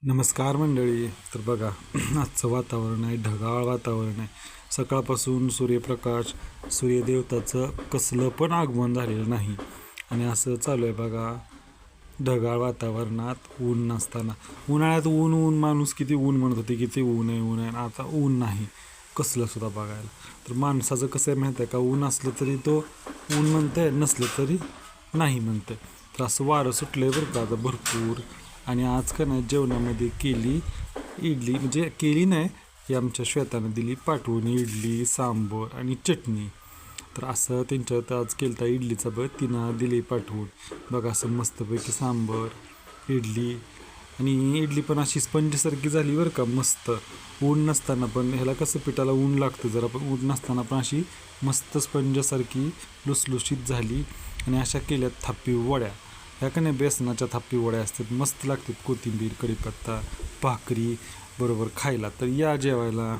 नमस्कार मंडळी. तर बघा आजचं वातावरण आहे, ढगाळ वातावरण आहे. सकाळपासून सूर्यप्रकाश सूर्यदेवताचं कसलं पण आगमन झालेलं नाही आणि असं चालू आहे बघा. ढगाळ वातावरणात ऊन नसताना, उन्हाळ्यात ऊन ऊन माणूस किती ऊन म्हणत होते, किती ऊन आहे ऊन आहे. आता ऊन नाही कसलं सुद्धा बघायला. तर माणसाचं कसं आहे माहीत आहे का, ऊन असलं तरी तो ऊन म्हणतंय, नसलं तरी नाही म्हणतंय. तर असं वारं सुटलं आहे बरं का आता भरपूर. आणि आज का नाही जेवणामध्ये केली इडली, म्हणजे केली नाही, ही आमच्या श्वेतानं दिली पाठवून इडली सांबर आणि चटणी. तर असं त्यांच्यात आज केलता इडलीचा तिनं दिली पाठवून. बघा असं मस्तपैकी सांबर इडली, आणि इडली पण अशी स्पंजसारखी झाली बरं का, मस्त. ऊन नसताना पण, ह्याला कसं पिठाला ऊन लागतं जरा, पण ऊन नसताना पण अशी मस्त स्पंजसारखी लुसलुशीत झाली. आणि अशा केल्यात थापी वड्या. ह्या का नाही बेसनाच्या थापी वड्या असतात, मस्त लागतात. कोथिंबीर कढीपत्ता भाकरी बरोबर खायला. तर या जेवायला.